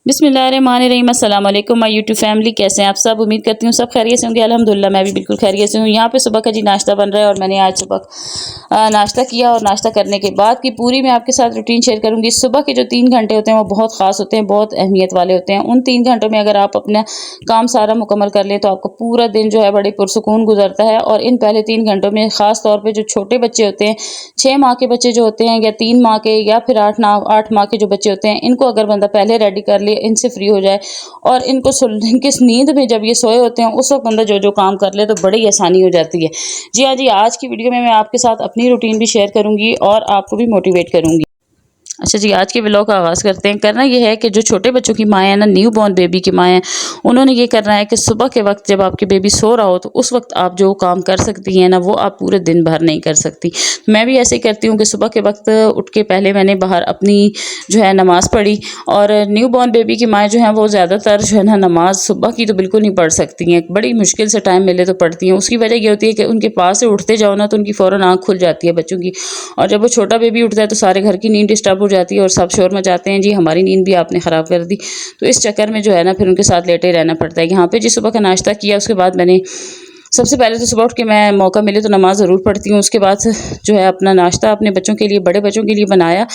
बिस्मिल्लाहिर्रहमानिर्रहीम। अस्सलाम वालेकुम माय यूट्यूब फैमिली, कैसे हैं आप सब। उम्मीद करती हूँ सब खैरियत से होंगे। अल्हम्दुलिल्लाह मैं भी बिल्कुल खैरियत से हूँ। यहाँ पे सुबह का जी नाश्ता बन रहा है और मैंने आज सुबह नाश्ता किया और नाश्ता करने के बाद की पूरी मैं आपके साथ रूटीन शेयर करूँगी। सुबह के जो 3 घंटे होते हैं वो बहुत ख़ास होते हैं, बहुत अहमियत वाले होते हैं। उन 3 घंटों में अगर आप अपना काम सारा मुकम्मल कर लें तो आपका पूरा दिन जो है बड़े पुरसुकून गुजरता है। और इन पहले 3 घंटों में ख़ास तौर पर जो छोटे बच्चे होते हैं, 6 माह के बच्चे जो होते हैं या 3 माह के या फिर 8 माह के जो बच्चे होते हैं, इनको अगर बंदा पहले रेडी कर ले, इनसे फ्री हो जाए और इनको किस नींद में जब ये सोए होते हैं उस वक्त बंदा जो जो काम कर ले तो बड़ी आसानी हो जाती है। जी हाँ जी, आज की वीडियो में मैं आपके साथ अपनी रूटीन भी शेयर करूंगी और आपको भी मोटिवेट करूंगी। अच्छा जी, आज के व्लॉग का आगाज़ करते हैं। करना ये है कि जो छोटे बच्चों की माँ है ना, न्यू बॉर्न बेबी की माँ है, उन्होंने ये करना है कि सुबह के वक्त जब आपके बेबी सो रहा हो तो उस वक्त आप जो काम कर सकती हैं ना, वो आप पूरे दिन भर नहीं कर सकती। मैं भी ऐसे ही करती हूँ कि सुबह के वक्त उठ के पहले मैंने बाहर अपनी जो है नमाज़ पढ़ी। और न्यू बॉर्न बेबी की माँ जो है वो ज़्यादातर जो है ना नमाज़ सुबह की तो बिल्कुल नहीं पढ़ सकती हैं, बड़ी मुश्किल से टाइम मिले तो पढ़ती हैं। उसकी वजह ये होती है कि उनके पास से उठते जाओ ना तो उनकी फ़ौरन आँख खुल जाती है बच्चों की, और जब वो छोटा बेबी उठता है तो सारे घर की नींद डिस्टर्ब हो जाती है और सब शोर मचाते हैं, जी हमारी नींद भी आपने ख़राब कर दी। तो इस चक्कर में जो है ना फिर उनके साथ लेटे रहना पड़ता है। यहाँ पे जी सुबह का नाश्ता किया, उसके बाद मैंने सबसे पहले तो सुबह उठ के मैं मौका मिले तो नमाज़ ज़रूर पढ़ती हूँ। उसके बाद जो है अपना नाश्ता अपने बच्चों के लिए, बड़े बच्चों के लिए बनाया,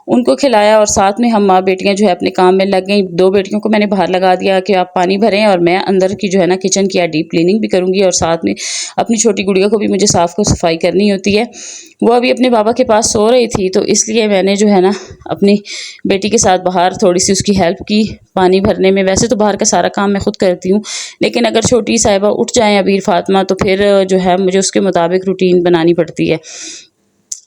उनको खिलाया और साथ में हम माँ बेटियाँ जो है अपने काम में लग गई। 2 बेटियों को मैंने बाहर लगा दिया कि आप पानी भरें और मैं अंदर की जो है ना किचन की डीप क्लीनिंग भी करूँगी और साथ में अपनी छोटी गुड़िया को भी मुझे साफ़ को सफाई करनी होती है। वो अभी अपने बाबा के पास सो रही थी तो इसलिए मैंने जो है ना अपनी बेटी के साथ बाहर थोड़ी सी उसकी हेल्प की पानी भरने में। वैसे तो बाहर का सारा काम मैं खुद करती हूँ, लेकिन अगर छोटी साहिबा उठ जाएँ अबीर फातिमा तो फिर जो है मुझे उसके मुताबिक रूटीन बनानी पड़ती है।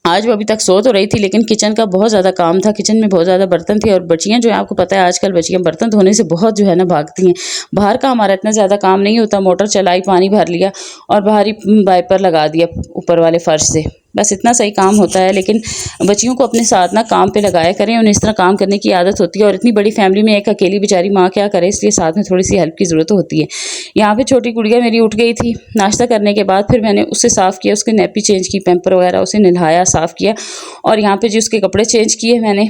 आज वो अभी तक सो तो रही थी लेकिन किचन का बहुत ज़्यादा काम था, किचन में बहुत ज़्यादा बर्तन थे और बच्चियाँ जो है आपको पता है आजकल बच्चियाँ बर्तन धोने से बहुत जो है ना भागती हैं। बाहर का हमारा इतना ज़्यादा काम नहीं होता, मोटर चलाई, पानी भर लिया और बाहर ही वाइपर लगा दिया ऊपर वाले फर्श से, बस इतना सही काम होता है। लेकिन बच्चियों को अपने साथ ना काम पे लगाया करें, उन्हें इस तरह काम करने की आदत होती है और इतनी बड़ी फैमिली में एक अकेली बेचारी माँ क्या करे, इसलिए साथ में थोड़ी सी हेल्प की ज़रूरत होती है। यहाँ पे छोटी गुड़िया मेरी उठ गई थी नाश्ता करने के बाद, फिर मैंने उससे साफ़ किया, उसके नैपी चेंज की, पैम्पर वगैरह उसे नहलाया, साफ़ किया और यहाँ पे जी उसके कपड़े चेंज किए मैंने।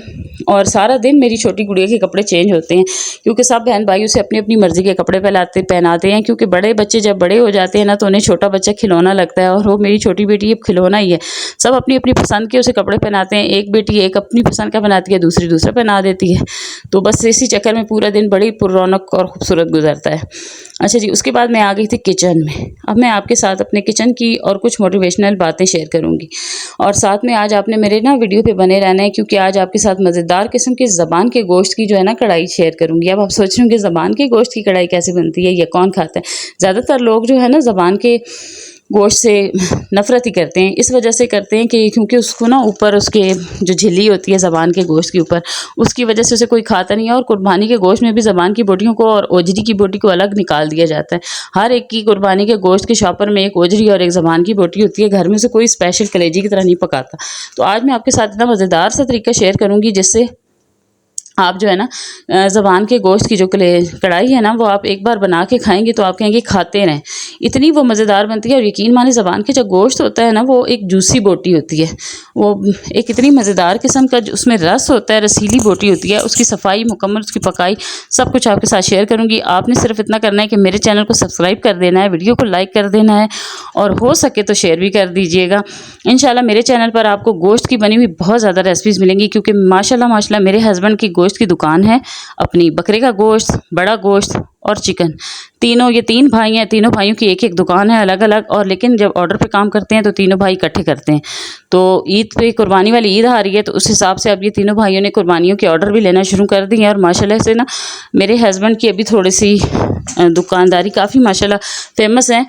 और सारा दिन मेरी छोटी गुड़िया के कपड़े चेंज होते हैं क्योंकि सब बहन भाई उसे अपनी अपनी मर्ज़ी के कपड़े पहनाते हैं, क्योंकि बड़े बच्चे जब बड़े हो जाते हैं ना तो उन्हें छोटा बच्चा खिलौना लगता है और वो मेरी छोटी बेटी अब खिलौना ही है। सब अपनी अपनी पसंद के उसे कपड़े पहनाते हैं, एक बेटी एक अपनी पसंद का बनाती है, दूसरी दूसरा पहना देती है। तो बस इसी चक्कर में पूरा दिन बड़ी पुररौनक और खूबसूरत गुजरता है। अच्छा जी, उसके बाद मैं आ गई थी किचन में। अब मैं आपके साथ अपने किचन की और कुछ मोटिवेशनल बातें शेयर करूंगी और साथ में आज आपने मेरे ना वीडियो पे बने रहना है क्योंकि आज आपके साथ मज़ेदार किस्म की ज़बान के गोश्त की जो है ना कढ़ाई शेयर करूंगी। अब आप सोच रहे होंगे ज़बान के गोश्त की कढ़ाई कैसे बनती है या कौन खाता है। ज़्यादातर लोग जो है ना ज़बान के गोश्त से नफ़रत ही करते हैं, इस वजह से करते हैं कि क्योंकि उसको ना ऊपर उसके जो झिल्ली होती है ज़बान के गोश्त के ऊपर, उसकी वजह से उसे कोई खाता नहीं है। और कुर्बानी के गोश्त में भी ज़बान की बोटियों को और ओजरी की बोटी को अलग निकाल दिया जाता है। हर एक की कुर्बानी के गोश्त के शॉपर में एक ओजरी और एक ज़बान की बोटी होती है, घर में से कोई स्पेशल कलेजी की तरह नहीं पकाता। तो आज मैं आपके साथ इतना मज़ेदार सा तरीका शेयर करूँगी जिससे आप जो है ना ज़बान के गोश्त की जो कढ़ाई है ना वो आप एक बार बना के खाएंगे तो आप कहेंगे खाते रहें, इतनी वो मज़ेदार बनती है। और यकीन माने ज़बान के जो गोश्त होता है ना वो एक जूसी बोटी होती है, वो एक इतनी मज़ेदार किस्म का उसमें रस होता है, रसीली बोटी होती है। उसकी सफाई मुकम्मल, उसकी पकाई सब कुछ आपके साथ शेयर करूँगी। आपने सिर्फ इतना करना है कि मेरे चैनल को सब्सक्राइब कर देना है, वीडियो को लाइक कर देना है और हो सके तो शेयर भी कर दीजिएगा। इंशाल्लाह मेरे चैनल पर आपको गोश्त की बनी हुई बहुत ज़्यादा रेसिपीज़ मिलेंगी क्योंकि माशाल्लाह मेरे हस्बैंड की गोश्त की दुकान है अपनी। बकरे का गोश्त, बड़ा गोश्त और चिकन, तीनों, ये 3 भाई हैं, तीनों भाइयों की एक एक दुकान है अलग अलग। और लेकिन जब ऑर्डर पे काम करते हैं तो तीनों भाई इकट्ठे करते हैं। तो ईद पे, कुर्बानी वाली ईद आ रही है तो उस हिसाब से अब ये तीनों भाइयों ने कुर्बानियों के ऑर्डर भी लेना शुरू कर दिए हैं। और माशाल्लाह से ना मेरे हस्बैंड की अभी थोड़ी सी दुकानदारी काफ़ी माशाल्लाह फेमस है,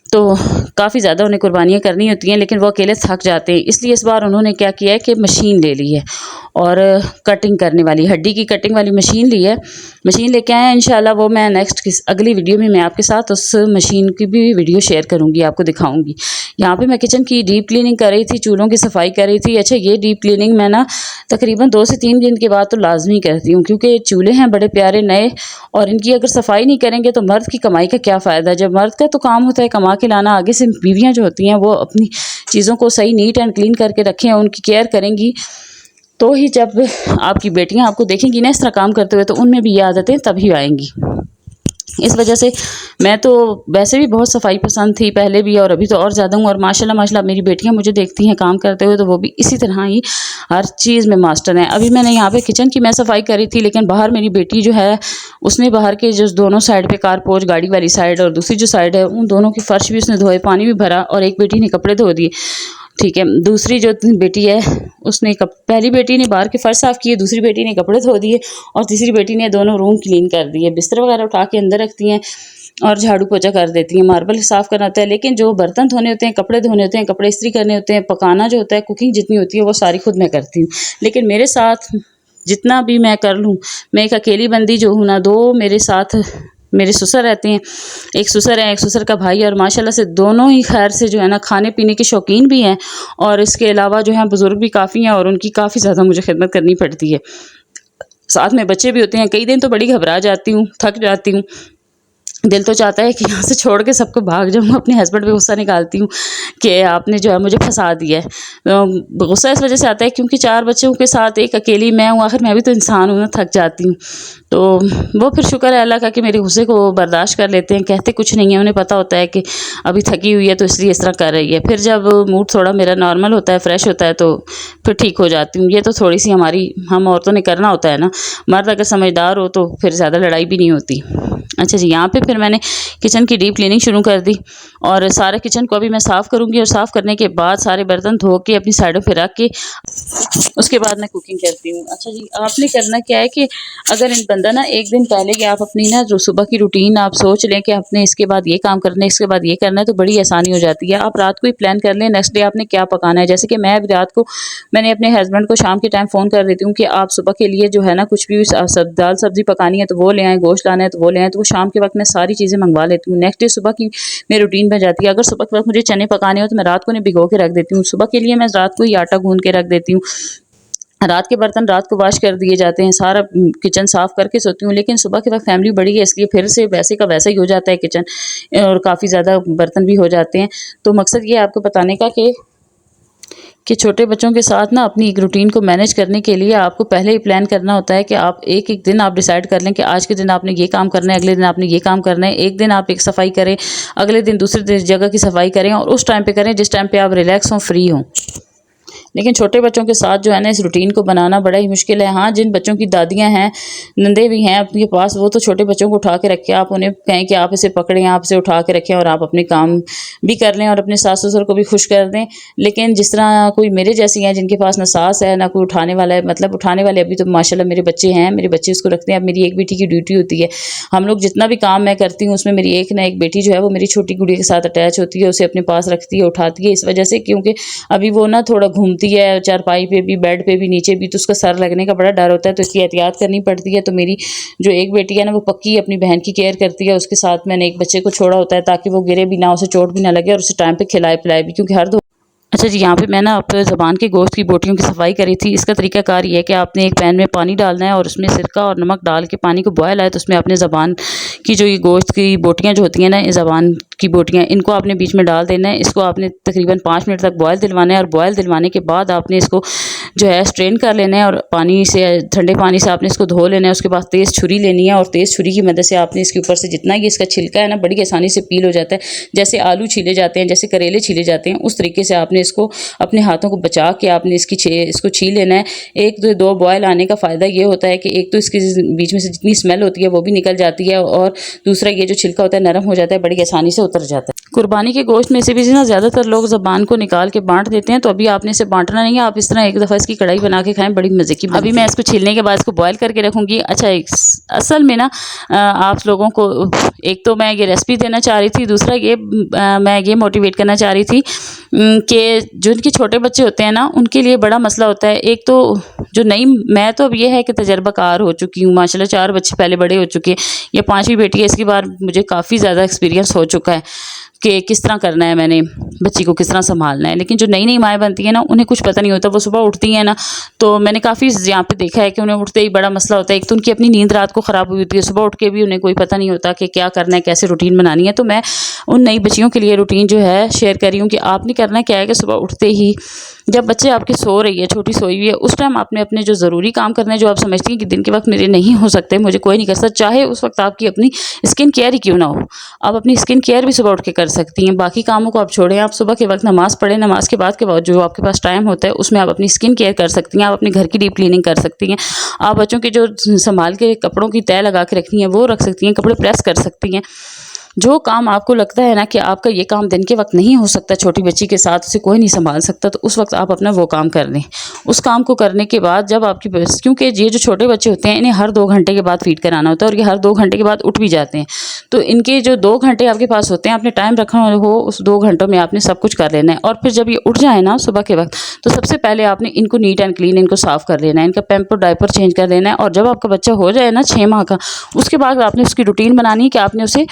तो काफ़ी ज़्यादा उन्हें कुर्बानियाँ करनी होती हैं लेकिन वो अकेले थक जाते हैं। इसलिए इस बार उन्होंने क्या किया है कि मशीन ले ली है और कटिंग करने वाली, हड्डी की कटिंग वाली मशीन ली है। मशीन लेके आए हैं, इंशाल्लाह वो मैं अगली वीडियो में मैं आपके साथ उस मशीन की भी वीडियो शेयर करूँगी, आपको दिखाऊँगी। यहाँ पे मैं किचन की डीप क्लीनिंग कर रही थी, चूल्हों की सफाई कर रही थी। अच्छा, ये डीप क्लीनिंग मैं ना तकरीबन 2 से 3 दिन के बाद तो लाजमी करती हूँ क्योंकि चूल्हे हैं बड़े प्यारे नए और इनकी अगर सफाई नहीं करेंगे तो मर्द की कमाई का क्या फ़ायदा। जब मर्द का तो काम होता है कमा के लाना, आगे से बीवियाँ जो होती हैं वो अपनी चीज़ों को सही नीट एंड क्लीन करके रखें, उनकी केयर करेंगी तो ही जब आपकी बेटियां आपको देखेंगी ना इस तरह काम करते हुए, तो उनमें भी ये आदतें तभी आएंगी। इस वजह से मैं तो वैसे भी बहुत सफाई पसंद थी पहले भी, और अभी तो और ज़्यादा हूँ। और माशाल्लाह माशाल्लाह मेरी बेटियाँ मुझे देखती हैं काम करते हुए, तो वो भी इसी तरह ही हर चीज़ में मास्टर हैं। अभी मैंने यहाँ पे किचन की मैं सफाई करी थी, लेकिन बाहर मेरी बेटी जो है उसने बाहर के जो दोनों साइड पे कारपोच, गाड़ी वाली साइड और दूसरी जो साइड है, उन दोनों की फर्श भी उसने धोए, पानी भी भरा, और एक बेटी ने कपड़े धो दिए। ठीक है, दूसरी जो बेटी है उसने पहली बेटी ने बाहर के फर्श साफ़ किए, दूसरी बेटी ने कपड़े धो दिए, और तीसरी बेटी ने दोनों रूम क्लीन कर दिए। बिस्तर वगैरह उठा के अंदर रखती हैं और झाड़ू पोछा कर देती हैं। मार्बल साफ़ करना होता है, लेकिन जो बर्तन धोने होते हैं, कपड़े धोने होते हैं, कपड़े इस्त्री करने होते हैं, पकाना जो होता है, कुकिंग जितनी होती है वो सारी खुद मैं करती हूँ। लेकिन मेरे साथ जितना भी मैं कर लूँ, मैं एक अकेली बंदी जो हूँ ना, 2 मेरे साथ मेरे ससुर रहते हैं, एक ससुर है, एक ससुर का भाई, और माशाल्लाह से दोनों ही खैर से जो है ना खाने पीने के शौकीन भी हैं, और इसके अलावा जो है बुज़ुर्ग भी काफ़ी हैं, और उनकी काफ़ी ज़्यादा मुझे खिदमत करनी पड़ती है। साथ में बच्चे भी होते हैं। कई दिन तो बड़ी घबरा जाती हूँ, थक जाती हूँ, दिल तो चाहता है कि यहाँ से छोड़ के सबको भाग जाऊँ। अपने हस्बैंड पे गुस्सा निकालती हूँ कि आपने जो है मुझे फंसा दिया है। गुस्सा इस वजह से आता है क्योंकि 4 बच्चों के साथ एक अकेली मैं हूँ, आखिर मैं भी तो इंसान हूँ ना, थक जाती हूँ। तो वो फिर शुक्र है अल्लाह का कि मेरे गुस्से को बर्दाश्त कर लेते हैं, कहते कुछ नहीं है, उन्हें पता होता है कि अभी थकी हुई है तो इसलिए इस तरह कर रही है। फिर जब मूड थोड़ा मेरा नॉर्मल होता है, फ्रेश होता है, तो फिर ठीक हो जाती हूँ। ये तो थोड़ी सी हमारी हम औरतों ने करना होता है ना, मर्द अगर समझदार हो तो फिर ज़्यादा लड़ाई भी नहीं होती। अच्छा जी, यहाँ पे फिर मैंने किचन की डीप क्लीनिंग शुरू कर दी, और सारे किचन को अभी मैं साफ़ करूँगी, और साफ़ करने के बाद सारे बर्तन धो के अपनी साइडों पे रख के उसके बाद मैं कुकिंग करती हूँ। अच्छा जी, आपने करना क्या है कि अगर इन बंदा ना एक दिन पहले कि आप अपनी ना जो सुबह की रूटीन आप सोच लें कि आपने इसके बाद ये काम करना है, इसके बाद ये करना है, तो बड़ी आसानी हो जाती है। आप रात को ही प्लान कर लें नेक्स्ट डे आपने क्या पकाना है। जैसे कि मैं अभी रात को मैंने अपने हस्बैंड को शाम के टाइम फ़ोन कर देती हूँ कि आप सुबह के लिए जो है ना कुछ भी दाल सब्ज़ी पकानी है तो वो ले आएँ, गोश्त लाना है तो वो ले आएँ, तो वो शाम के वक्त मैं सारी चीज़ें मंगवा लेती हूँ। नेक्स्ट डे सुबह की मेरी रूटीन बन जाती है। अगर सुबह के वक्त मुझे चने पकाने हो तो मैं रात को नहीं भिगो के रख देती हूँ, सुबह के लिए मैं रात को ही आटा गूँध के रख देती हूँ। रात के बर्तन रात को वॉश कर दिए जाते हैं, सारा किचन साफ़ करके सोती हूँ। लेकिन सुबह के वक्त फैमिली बड़ी है, इसलिए फिर से वैसे का वैसा ही हो जाता है किचन, और काफ़ी ज़्यादा बर्तन भी हो जाते हैं। तो मकसद ये है आपको बताने का कि छोटे बच्चों के साथ ना अपनी एक रूटीन को मैनेज करने के लिए आपको पहले ही प्लान करना होता है कि आप एक-एक दिन आप डिसाइड कर लें कि आज के दिन आपने ये काम करना है, अगले दिन आपने ये काम करना है। एक दिन आप एक सफाई करें, अगले दिन दूसरी जगह की सफाई करें, और उस टाइम पे करें जिस टाइम पे आप रिलैक्स हों, फ्री हों। लेकिन छोटे बच्चों के साथ जो है ना इस रूटीन को बनाना बड़ा ही मुश्किल है। हाँ, जिन बच्चों की दादियाँ हैं, नंदे भी हैं आपके पास, वो तो छोटे बच्चों को उठा के रखें, आप उन्हें कहें कि आप इसे पकड़ें, आप इसे उठा के रखें, और आप अपने काम भी कर लें और अपने सास ससुर को भी खुश कर दें। लेकिन जिस तरह कोई मेरे जैसी हैं जिनके पास ना सास है ना कोई उठाने वाला है, मतलब उठाने वाले अभी तो माशाल्लाह मेरे बच्चे हैं, मेरे बच्चे उसको रखते हैं। अब मेरी एक बेटी की ड्यूटी होती है, हम लोग जितना भी काम मैं करती हूँ उसमें मेरी एक ना एक बेटी जो है वो मेरी छोटी गुड़िया के साथ अटैच होती है, उसे अपने पास रखती है, उठाती है। इस वजह से क्योंकि अभी वो ना थोड़ा घूमती है, चारपाई पे भी, बेड पे भी, नीचे भी, तो उसका सर लगने का बड़ा डर होता है, तो इसकी एहतियात करनी पड़ती है। तो मेरी जो एक बेटी है ना वो पक्की अपनी बहन की केयर करती है, उसके साथ मैंने एक बच्चे को छोड़ा होता है ताकि वो गिरे भी ना, उसे चोट भी ना लगे, और उसे टाइम पे खिलाए पिलाए भी, क्योंकि हर दो। अच्छा जी, यहाँ पे मैं ना आप ज़बान के गोश्त की बोटियों की सफाई करी थी। इसका तरीकाकार ये है कि आपने एक पैन में पानी डालना है, और उसमें सिरका और नमक डाल के पानी को बॉयल आए तो उसमें आपने ज़बान की जो ये गोश्त की बोटियाँ जो होती हैं ना, ये ज़बान की बोटियाँ, इनको आपने बीच में डाल देना है। इसको आपने तकरीबन 5 मिनट तक बॉयल दिलवाना है, और बॉयल दिलवाने के बाद आपने इसको जो है स्ट्रेन कर लेना है, और पानी से, ठंडे पानी से आपने इसको धो लेना है। उसके बाद तेज़ छुरी लेनी है, और तेज़ छुरी की मदद से आपने इसके ऊपर से जितना ये इसका छिलका है ना बड़ी आसानी से पील हो जाता है। जैसे आलू छीले जाते हैं, जैसे करेले छीले जाते हैं, उस तरीके से आपने इसको अपने हाथों को बचा के आपने इसको छील लेना है। एक दो बॉयल आने का फ़ायदा ये होता है कि एक तो इसके बीच में से जितनी स्मेल होती है वो भी निकल जाती है, और दूसरा ये जो छिलका होता है नरम हो जाता है, बड़ी आसानी से उतर जाता है। कुर्बानी के गोश्त में से भी ना ज़्यादातर लोग ज़बान को निकाल के बांट देते हैं, तो अभी आपने इसे बांटना नहीं है। आप इस तरह एक दफ़ा इसकी कढ़ाई बना के खाएं, बड़ी मज़े की। अभी मैं इसको छीलने के बाद इसको बॉयल करके रखूँगी। अच्छा, असल में ना आप लोगों को एक तो मैं ये रेसिपी देना चाह रही थी, दूसरा ये मैं ये मोटिवेट करना चाह रही थी कि जो इनके छोटे बच्चे होते हैं ना उनके लिए बड़ा मसला होता है। एक तो जो नई, मैं तो अब ये है कि तजर्बाकार हो चुकी हूँ, माशाल्लाह 4 बच्चे पहले बड़े हो चुके हैं, ये 5वीं बेटी है, इसकी बार मुझे काफ़ी ज़्यादा एक्सपीरियंस हो चुका है कि किस तरह करना है, मैंने बच्ची को किस तरह संभालना है। लेकिन जो नई नई माएँ बनती हैं ना उन्हें कुछ पता नहीं होता। वो सुबह उठती हैं ना, तो मैंने काफ़ी यहाँ पे देखा है कि उन्हें उठते ही बड़ा मसला होता है। एक तो उनकी अपनी नींद रात को ख़राब हुई होती है, सुबह उठ के भी उन्हें कोई पता नहीं होता कि क्या करना है, कैसे रूटीन बनानी है। तो मैं उन नई बच्चियों के लिए रूटीन जो है शेयर कर रही हूँ कि आपने करना क्या है कि सुबह उठते ही जब बच्चे आपके सो रही है, छोटी सोई हुई है, उस टाइम आपने अपने जो ज़रूरी काम करने हैं, जो आप समझती हैं कि दिन के वक्त मेरे नहीं हो सकते, मुझे कोई नहीं कर सकता, चाहे उस वक्त आपकी अपनी स्किन केयर ही क्यों ना हो, आप अपनी स्किन केयर भी सुबह उठ के कर सकती हैं। बाकी कामों को आप छोड़ें, आप सुबह के वक्त नमाज़ पढ़ें, नमाज के बाद जो आपके पास टाइम होता है उसमें आप अपनी स्किन केयर कर सकती हैं, आप अपने घर की डीप क्लीनिंग कर सकती हैं, आप बच्चों के जो संभाल के कपड़ों की तह लगा के रखती हैं वो रख सकती हैं, कपड़े प्रेस कर सकती हैं। जो काम आपको लगता है ना कि आपका ये काम दिन के वक्त नहीं हो सकता, छोटी बच्ची के साथ उसे कोई नहीं संभाल सकता, तो उस वक्त आप अपना वो काम कर लें। उस काम को करने के बाद जब आपकी क्योंकि ये जो छोटे बच्चे होते हैं इन्हें हर 2 घंटे के बाद फीड कराना होता है और ये हर 2 घंटे के बाद उठ भी जाते हैं, तो इनके जो 2 घंटे आपके पास होते हैं, आपने टाइम रखा हो उस 2 घंटों में आपने सब कुछ कर लेना है। और फिर जब ये उठ जाए ना सुबह के वक्त, तो सबसे पहले आपने इनको नीट एंड क्लीन इनको साफ़ कर लेना है, इनका पैम्पर डायपर चेंज कर लेना है। और जब आपका बच्चा हो जाए ना 6 माह का, उसके बाद आपने उसकी रूटीन बनानी है कि आपने उसे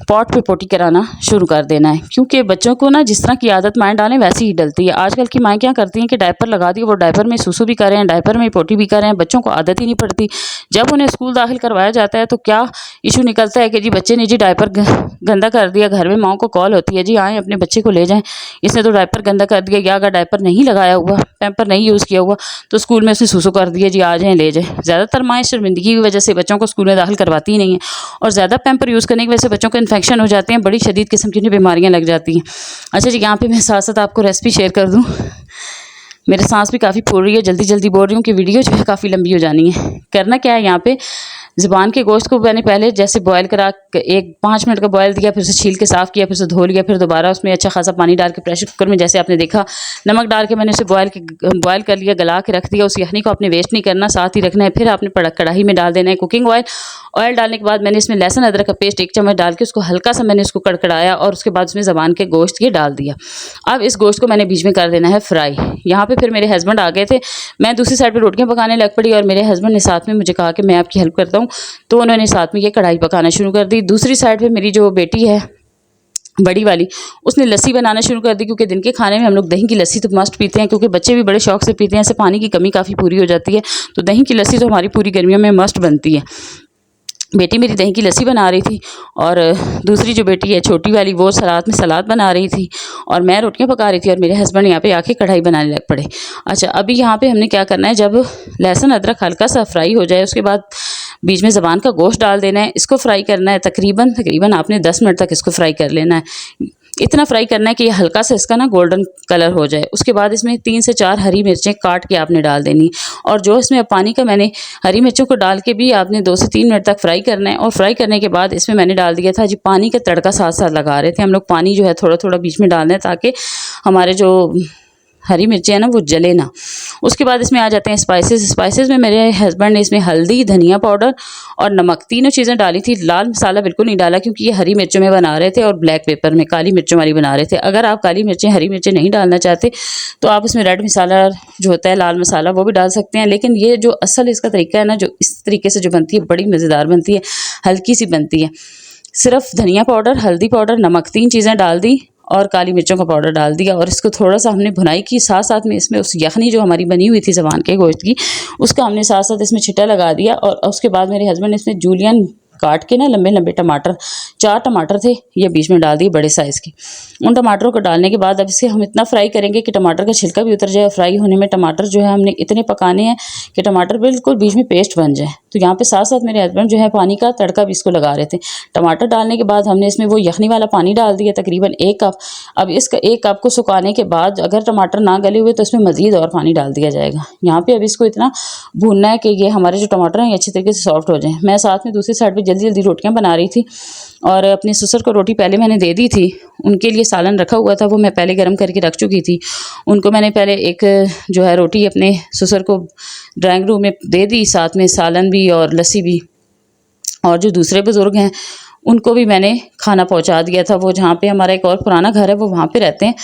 पॉट पे पोटी कराना शुरू कर देना है, क्योंकि बच्चों को ना जिस तरह की आदत माएँ डालें वैसी ही डलती है। आजकल की माएँ क्या करती हैं कि डायपर लगा दी, वो डायपर में सुसु भी कर रहे हैं, डायपर में पोटी भी कर रहे हैं, बच्चों को आदत ही नहीं पड़ती। जब उन्हें स्कूल दाखिल करवाया जाता है तो क्या इशू निकलता है कि जी बच्चे ने जी डायपर गंदा कर दिया, घर में माँ को कॉल होती है जी आएँ अपने बच्चे को ले जाएँ, इसने तो डायपर गंदा कर दिया, या अगर डायपर नहीं लगाया हुआ, पैम्पर नहीं यूज़ किया हुआ, तो स्कूल में उसने सुसु कर दिया, जी आ जाएँ ले जाएँ। ज़्यादातर माएँ शर्मिंदगी की वजह से बच्चों को स्कूल में दाखिल करवाती ही नहीं है, और ज़्यादा पैम्पर यूज़ करने की वजह से बच्चों को इन्फेक्शन हो जाते हैं, बड़ी शदीद किस्म की बीमारियां लग जाती हैं। अच्छा जी, यहाँ पे मैं साथ साथ आपको रेसिपी शेयर कर दूँ। मेरे सांस भी काफ़ी फूल रही है, जल्दी जल्दी बोल रही हूँ कि वीडियो जो है काफ़ी लंबी हो जानी है। करना क्या है, यहाँ पे ज़ुबान के गोश्त को मैंने पहले जैसे बॉयल करा, 5 मिनट का बॉयल दिया, फिर उसे छील के साफ़ किया, फिर उसे धो लिया, फिर दोबारा उसमें अच्छा खासा पानी डाल के प्रेशर कुकर में जैसे आपने देखा नमक डाल के मैंने उसे बॉयल कर लिया, गला के रख दिया। उस यखनी को आपने वेस्ट नहीं करना, साथ ही रखना है। फिर आपने कढ़ाई में डाल देना है कुकिंग ऑयल डालने के बाद मैंने इसमें लहसुन अदरक का पेस्ट 1 चम्मच डाल के उसको हल्का सा मैंने उसको कड़कड़ाया, और उसके बाद उसमें ज़बान के गोश्त ये डाल दिया। अब इस गोश्त को मैंने बीच में कर देना है फ्राई। यहाँ पे फिर मेरे हस्बैंड आ गए थे, मैं दूसरी साइड पे रोटियां पकाने लग पड़ी, और मेरे हस्बैंड ने साथ में मुझे कहा कि मैं आपकी हेल्प करता हूँ, तो उन्होंने साथ में ये कढ़ाई पकाना शुरू कर दी। दूसरी साइड पे मेरी जो बेटी है बड़ी वाली, उसने लस्सी बनाना शुरू कर दी, क्योंकि दिन के खाने में हम लोग दही की लस्सी तो मस्ट पीते हैं, क्योंकि बच्चे भी बड़े शौक से पीते हैं, इससे पानी की कमी काफ़ी पूरी हो जाती है, तो दही की लस्सी तो हमारी पूरी गर्मियों में मस्ट बनती है। बेटी मेरी दही की लस्सी बना रही थी, और दूसरी जो बेटी है छोटी वाली वो साथ में सलाद बना रही थी, और मैं रोटियां पका रही थी, और मेरे हस्बैंड यहाँ पे आके कढ़ाई बनाने लग पड़े। अच्छा, अभी यहाँ पे हमने क्या करना है, जब लहसुन अदरक हल्का सा फ्राई हो जाए उसके बाद बीच में ज़बान का गोश्त डाल देना है, इसको फ्राई करना है तकरीबन आपने 10 मिनट तक इसको फ्राई कर लेना है। इतना फ्राई करना है कि ये हल्का सा इसका ना गोल्डन कलर हो जाए। उसके बाद इसमें 3 से 4 हरी मिर्चें काट के आपने डाल देनी, और जो इसमें पानी का मैंने हरी मिर्चों को डाल के भी आपने 2 से 3 मिनट तक फ्राई करना है। और फ्राई करने के बाद इसमें मैंने डाल दिया था जी पानी का तड़का, साथ साथ लगा रहे थे हम लोग, पानी जो है थोड़ा थोड़ा बीच में डालना है ताकि हमारे जो हरी मिर्ची है ना वो जले ना। उसके बाद इसमें आ जाते हैं स्पाइसेस में मेरे हस्बैंड ने इसमें हल्दी, धनिया पाउडर और नमक, तीनों चीज़ें डाली थी। लाल मसाला बिल्कुल नहीं डाला, क्योंकि ये हरी मिर्चों में बना रहे थे और ब्लैक पेपर में काली मिर्चों वाली बना रहे थे। अगर आप काली मिर्चें, हरी मिर्चें नहीं डालना चाहते तो आप उसमें रेड मसाला जो होता है, लाल मसाला, वो भी डाल सकते हैं। लेकिन ये जो असल इसका तरीका है ना, जो इस तरीके से जो बनती है बड़ी मज़ेदार बनती है, हल्की सी बनती है। सिर्फ धनिया पाउडर, हल्दी पाउडर, नमक, 3 चीज़ें डाल दी और काली मिर्चों का पाउडर डाल दिया, और इसको थोड़ा सा हमने भुनाई की। साथ साथ में इसमें उस यखनी जो हमारी बनी हुई थी ज़बान के गोश्त की, उसका हमने साथ साथ इसमें छिटा लगा दिया। और उसके बाद मेरे हस्बैंड ने इसमें जूलियन काट के ना लंबे लंबे टमाटर, 4 टमाटर थे, ये बीच में डाल दिए बड़े साइज़ के। उन टमाटरों को डालने के बाद अब इसे हम इतना फ्राई करेंगे कि टमाटर का छिलका भी उतर जाए। फ्राई होने में टमाटर जो है हमने इतने पकाने हैं कि टमाटर बिल्कुल बीच में पेस्ट बन जाए। तो यहाँ पे साथ साथ मेरे हस्बैंड जो है पानी का तड़का भी इसको लगा रहे थे। टमाटर डालने के बाद हमने इसमें वो यखनी वाला पानी डाल दिया, तकरीबन 1 कप। अब इसका 1 कप को सुखाने के बाद अगर टमाटर ना गले हुए तो इसमें मज़ीद और पानी डाल दिया जाएगा। यहाँ पे अब इसको इतना भूनना है कि ये हमारे जो टमाटर हैं ये अच्छी तरीके से सॉफ्ट हो जाएं। मैं साथ में दूसरी साइड पे जल्दी जल्दी रोटियां बना रही थी, और अपने ससुर को रोटी पहले मैंने दे दी थी। उनके लिए सालन रखा हुआ था, वो मैं पहले गर्म करके रख चुकी थी। उनको मैंने पहले एक जो है रोटी अपने ससुर को ड्राइंग रूम में दे दी, साथ में सालन भी और लस्सी भी। और जो दूसरे बुज़ुर्ग हैं उनको भी मैंने खाना पहुंचा दिया था। वो जहाँ पे हमारा एक और पुराना घर है वो वहाँ पे रहते हैं,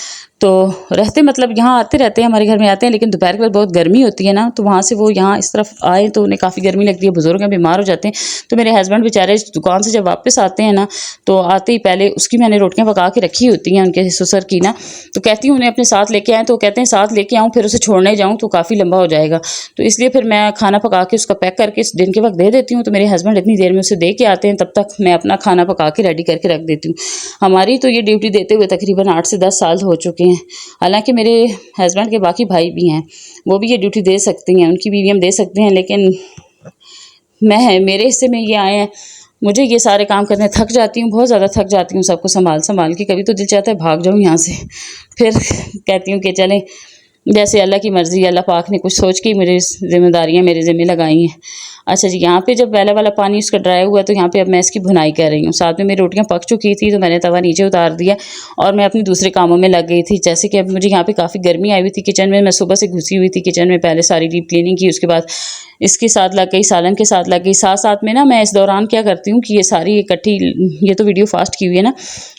तो रहते मतलब यहाँ आते रहते हैं, हमारे घर में आते हैं, लेकिन दोपहर के बाद बहुत गर्मी होती है ना, तो वहाँ से वो यहाँ इस तरफ आए तो उन्हें काफ़ी गर्मी लगती है, बुजुर्ग हैं, बीमार हो जाते हैं। तो मेरे हस्बैंड बेचारे दुकान से जब वापस आते हैं ना, तो आते ही पहले उसकी मैंने रोटियाँ पका के रखी होती हैं उनके ससुर की ना, तो कहती हूँ उन्हें अपने साथ लेके आएँ, तो कहते हैं साथ लेके आऊँ फिर उसे छोड़ने जाऊँ तो काफ़ी लंबा हो जाएगा, तो इसलिए फिर मैं खाना पका के उसका पैक करके दिन के वक्त दे देती हूँ। तो मेरे हस्बैंड इतनी देर में उसे दे के आते हैं, तब तक मैं अपना खाना पका के रेडी करके रख देती हूँ। हमारी तो ये ड्यूटी देते हुए तकरीबन 8 से 10 साल हो चुके हैं। हालांकि मेरे हस्बैंड के बाकी भाई भी हैं, वो भी ये ड्यूटी दे सकती हैं, उनकी बीवी हम दे सकते हैं, लेकिन मेरे हिस्से में ये आए हैं। मुझे ये सारे काम करने थक जाती हूँ, बहुत ज़्यादा थक जाती हूँ सबको संभाल के। कभी तो दिल चाहता है भाग जाऊँ यहाँ से, फिर कहती हूँ कि चलें, जैसे अल्लाह की मर्ज़ी, अल्लाह पाक ने कुछ सोच के मेरी ज़िम्मेदारियाँ मेरे ज़िम्मे लगाई हैं। अच्छा जी, यहाँ पे जब पहले वाला पानी इसका ड्राई हुआ तो यहाँ पे अब मैं इसकी भुनाई कर रही हूँ। साथ में मेरी रोटियाँ पक चुकी थी तो मैंने तवा नीचे उतार दिया और मैं अपने दूसरे कामों में लग गई थी। जैसे कि अब मुझे यहाँ पे काफ़ी गर्मी आई हुई थी किचन में, मैं सुबह से घुसी हुई थी किचन में, पहले सारी डीप क्लीनिंग की, उसके बाद इसके साथ लग गई, सालन के साथ लग गई। साथ साथ में ना मैं इस दौरान क्या करती हूँ कि ये सारी इकट्ठी, ये तो वीडियो फास्ट की हुई है ना,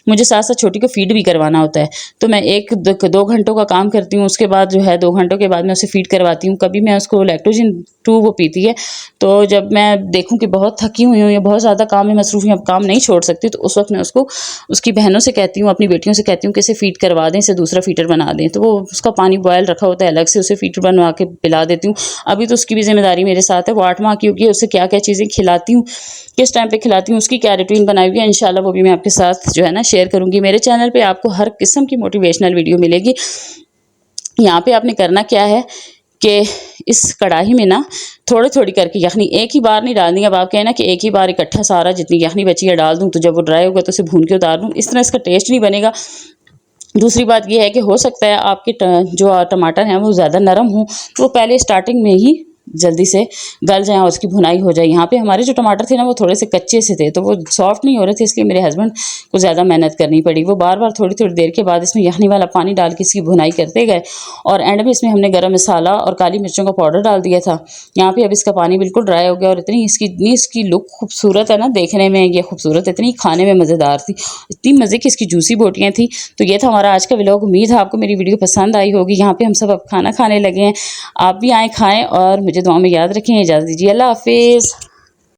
मुझे साथ साथ छोटी को फीड भी करवाना होता है। तो मैं 1-2 घंटों का काम करती हूँ, उसके बाद जो है 2 घंटों के बाद मैं उसे फीड करवाती हूँ। कभी मैं उसको लैक्टोजन 2 वो पीती है, तो जब मैं देखूँ कि बहुत थकी हुई हूँ या बहुत ज़्यादा काम में मसरूफ़ हूँ, अब काम नहीं छोड़ सकती, तो उस वक्त मैं उसको उसकी बहनों से कहती हूँ, अपनी बेटियों से कहती हूँ कि इसे फीड करवा दें, इसे दूसरा फीडर बना दें। तो वो उसका पानी बॉयल रखा होता है अलग से, उसे फीडर बनवा के पिला देती हूँ। अभी तो उसकी भी जिम्मेदारी मेरे साथ है, वो 8 माह की होगी, उसे क्या क्या चीज़ें खिलाती हूँ, किस टाइम पे खिलाती हूँ, उसकी क्या रूटीन बनाई हुई है, इंशाल्लाह वो भी मैं आपके साथ जो है ना शेयर करूँगी। मेरे चैनल पे आपको हर किस्म की मोटिवेशनल वीडियो मिलेगी। यहाँ पे आपने करना क्या है कि इस कढ़ाई में ना थोड़ी थोड़ी करके यखनी एक ही बार नहीं डालनी। अब आप कहें ना कि एक ही बार इकट्ठा सारा जितनी यखनी बची है डाल दूँ, तो जब वो ड्राई होगा तो उसे भून के उतार दूँ, इस तरह इसका टेस्ट नहीं बनेगा। दूसरी बात ये है कि हो सकता है आपके जो टमाटर हैं वो ज़्यादा नरम हों, तो वो पहले स्टार्टिंग में ही जल्दी से गल जाएँ और उसकी भुनाई हो जाए। यहाँ पे हमारे जो टमाटर थे ना वो थोड़े से कच्चे से थे, तो वो सॉफ्ट नहीं हो रहे थे, इसलिए मेरे हस्बैंड को ज़्यादा मेहनत करनी पड़ी। वो बार बार थोड़ी थोड़ी देर के बाद इसमें यखनी वाला पानी डाल के इसकी भुनाई करते गए और एंड में इसमें हमने गरम मसाला और काली मिर्चों का पाउडर डाल दिया था। यहाँ पे अब इसका पानी बिल्कुल ड्राई हो गया और इतनी इसकी लुक खूबसूरत है ना, देखने में ये खूबसूरत, इतनी खाने में मज़ेदार थी, इतनी मज़े की इसकी जूसी बोटियाँ थी। तो ये था हमारा आज का व्लॉग। उम्मीद है आपको मेरी वीडियो पसंद आई होगी। यहाँ पे हम सब अब खाना खाने लगे हैं, आप भी आएँ खाएँ और मुझे दुआ में याद रखें। इजाज़त दीजिए, अल्लाह हाफिज़।